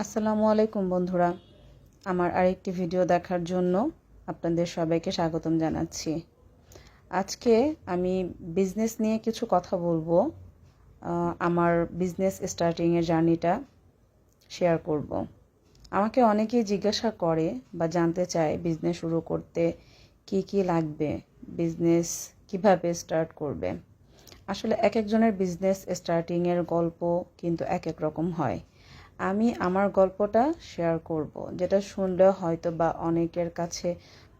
আসসালামু আলাইকুম বন্ধুরা, আমার আরেকটি ভিডিও দেখার জন্য আপনাদের সবাইকে স্বাগতম জানাচ্ছি। আজকে আমি বিজনেস নিয়ে কিছু কথা বলবো। আমার বিজনেস স্টার্টিংয়ের জার্নিটা শেয়ার করব। আমাকে অনেকেই জিজ্ঞাসা করে বা জানতে চায় বিজনেস শুরু করতে কি কি লাগবে, বিজনেস কিভাবে স্টার্ট করবে। আসলে এক একজনের বিজনেস স্টার্টিংয়ের গল্প কিন্তু এক এক রকম হয়। আমি আমার গল্পটা শেয়ার করব, যেটা শুনলে হয়তো বা অনেকের কাছে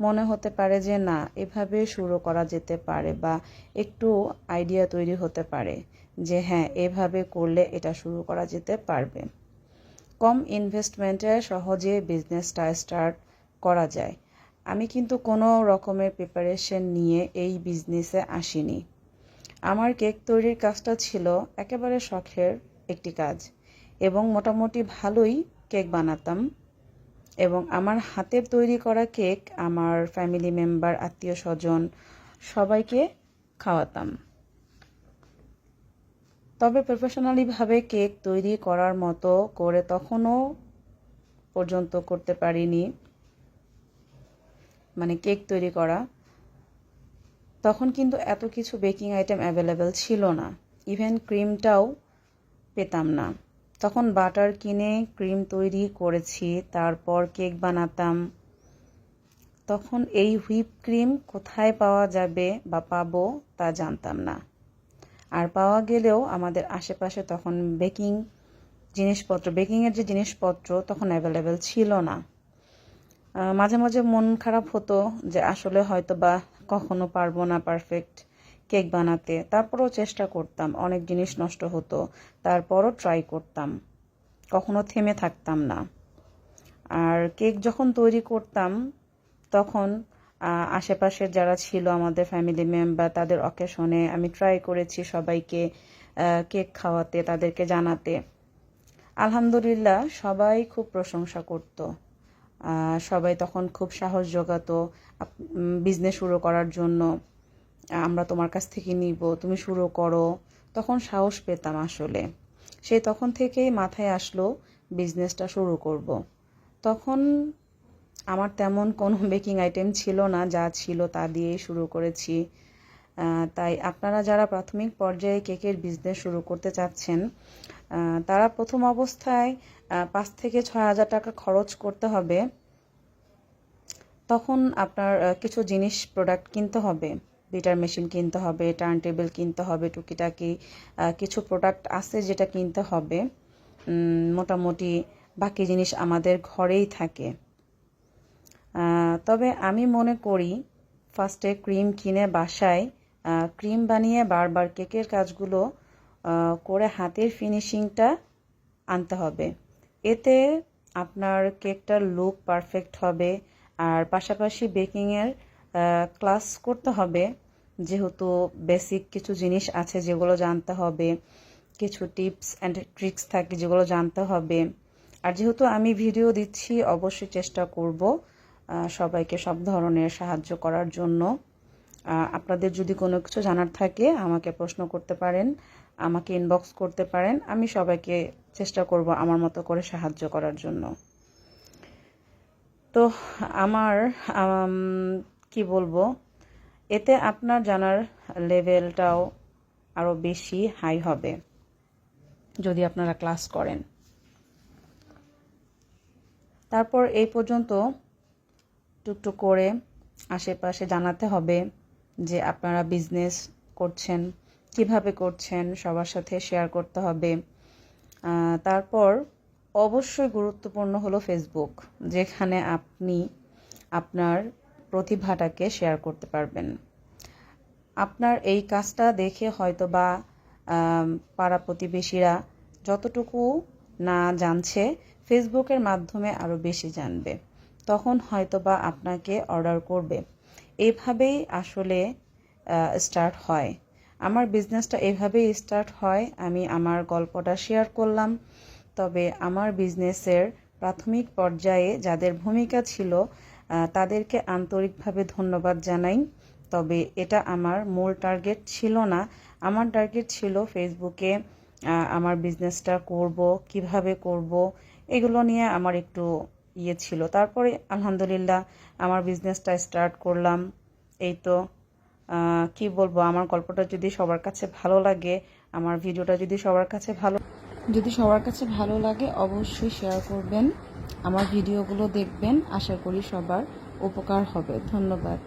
মনে হতে পারে যে না, এভাবে শুরু করা যেতে পারে, বা একটু আইডিয়া তৈরি হতে পারে যে হ্যাঁ, এভাবে করলে এটা শুরু করা যেতে পারবে। কম ইনভেস্টমেন্টে সহজে বিজনেসটা স্টার্ট করা যায়। আমি কিন্তু কোনো রকমের প্রিপারেশন নিয়ে এই বিজনেসে আসিনি। আমার কেক তৈরির কাজটা ছিল একেবারে শখের একটি কাজ, এবং মোটামুটি ভালোই কেক বানাতাম, এবং আমার হাতের তৈরি করা কেক আমার ফ্যামিলি মেম্বার, আত্মীয় স্বজন সবাইকে খাওয়াতাম। তবে প্রফেশনালিভাবে কেক তৈরি করার মতো করে তখনও পর্যন্ত করতে পারিনি, মানে কেক তৈরি করা। তখন কিন্তু এত কিছু বেকিং আইটেম অ্যাভেলেবেল ছিল না, ইভেন ক্রিমটাও পেতাম না। তখন বাটার কিনে ক্রিম তৈরি করেছি, তারপর কেক বানাতাম। তখন এই হুইপ ক্রিম কোথায় পাওয়া যাবে বা পাবো তা জানতাম না, আর পাওয়া গেলেও আমাদের আশেপাশে তখন বেকিংয়ের যে জিনিসপত্র তখন অ্যাভেলেবেল ছিল না। মাঝে মাঝে মন খারাপ হতো যে আসলে হয়তো বা কখনো পারবো না পারফেক্ট কেক বানাতে। তারপরও চেষ্টা করতাম, অনেক জিনিস নষ্ট হতো, তারপরও ট্রাই করতাম, কখনো থেমে থাকতাম না। আর কেক যখন তৈরি করতাম তখন আশেপাশের যারা ছিল আমাদের ফ্যামিলি মেম্বার, তাদের অকেশনে আমি ট্রাই করেছি সবাইকে কেক খাওয়াতে, তাদেরকে জানাতে। আলহামদুলিল্লাহ, সবাই খুব প্রশংসা করতো। সবাই তখন খুব সাহস জোগাতো বিজনেস শুরু করার জন্য। আমরা তোমার কাছ থেকে নিব, তুমি শুরু করো। তখন সাহস পেতাম আসলে। তখন থেকেই মাথায় আসলো বিজনেসটা শুরু করব। তখন আমার তেমন কোনো বেকিং আইটেম ছিল না, যা ছিল তা দিয়েই শুরু করেছি। তাই আপনারা যারা প্রাথমিক পর্যায়ে কেকের বিজনেস শুরু করতে চাচ্ছেন, তারা প্রথম অবস্থায় 5 থেকে 6 হাজার টাকা খরচ করতে হবে। তখন আপনার কিছু জিনিস প্রোডাক্ট কিনতে হবে, বিটার মেশিন কিনতে হবে, টার্ন টেবিল কিনতে হবে, টুকিটাকি কিছু প্রোডাক্ট আছে যেটা কিনতে হবে। মোটামুটি বাকি জিনিস আমাদের ঘরেই থাকে। তবে আমি মনে করি ফার্স্টে ক্রিম কিনে বাসায় ক্রিম বানিয়ে বারবার কেকের কাজগুলো করে হাতের ফিনিশিংটা আনতে হবে। এতে আপনার কেকটার লুক পারফেক্ট হবে। আর পাশাপাশি বেকিংয়ের ক্লাস করতে হবে, যেহেতু বেসিক কিছু জিনিস আছে যেগুলো জানতে হবে, কিছু টিপস অ্যান্ড ট্রিক্স থাকে যেগুলো জানতে হবে। আর যেহেতু আমি ভিডিও দিচ্ছি, অবশ্যই চেষ্টা করব সবাইকে সব ধরনের সাহায্য করার জন্য। আপনাদের যদি কোনো কিছু জানার থাকে আমাকে প্রশ্ন করতে পারেন, আমাকে ইনবক্স করতে পারেন। আমি সবাইকে চেষ্টা করব আমার মতো করে সাহায্য করার জন্য। তো আমার কি বলবো, এতে আপনার জানার লেভেলটাও আরও বেশি হাই হবে যদি আপনারা ক্লাস করেন। তারপর এই পর্যন্ত টুকটুক করে আশেপাশে জানাতে হবে যে আপনারা বিজনেস করছেন, কিভাবে করছেন, সবার সাথে শেয়ার করতে হবে। তারপর অবশ্যই গুরুত্বপূর্ণ হলো ফেসবুক, যেখানে আপনি আপনার প্রতিভাটাকে শেয়ার করতে পারবেন। আপনার এই কাজটা দেখে হয়তো বা পাড়া প্রতিবেশীরা যতটুকু না জানছে, ফেসবুকের মাধ্যমে আরও বেশি জানবে, তখন হয়তো বা আপনাকে অর্ডার করবে। এইভাবেই আসলে স্টার্ট হয়। আমার বিজনেসটা এভাবেই স্টার্ট হয়। আমি আমার গল্পটা শেয়ার করলাম। তবে আমার বিজনেসের প্রাথমিক পর্যায়ে যাদের ভূমিকা ছিল তাদেরকে আন্তরিকভাবে ধন্যবাদ জানাই। তবে এটা আমার মূল টার্গেট ছিল না। আমার টার্গেট ছিল ফেসবুকে আমার বিজনেসটা করব, কিভাবে করব, এগুলো নিয়ে আমার একটু ছিল। তারপরে আলহামদুলিল্লাহ আমার বিজনেসটা স্টার্ট করলাম। এই তো কি বলবো, আমার গল্পটা যদি সবার কাছে ভালো লাগে, আমার ভিডিওটা যদি সবার কাছে ভালো লাগে, অবশ্যই শেয়ার করবেন, আমার ভিডিওগুলো দেখবেন। আশা করি সবার উপকার হবে। ধন্যবাদ।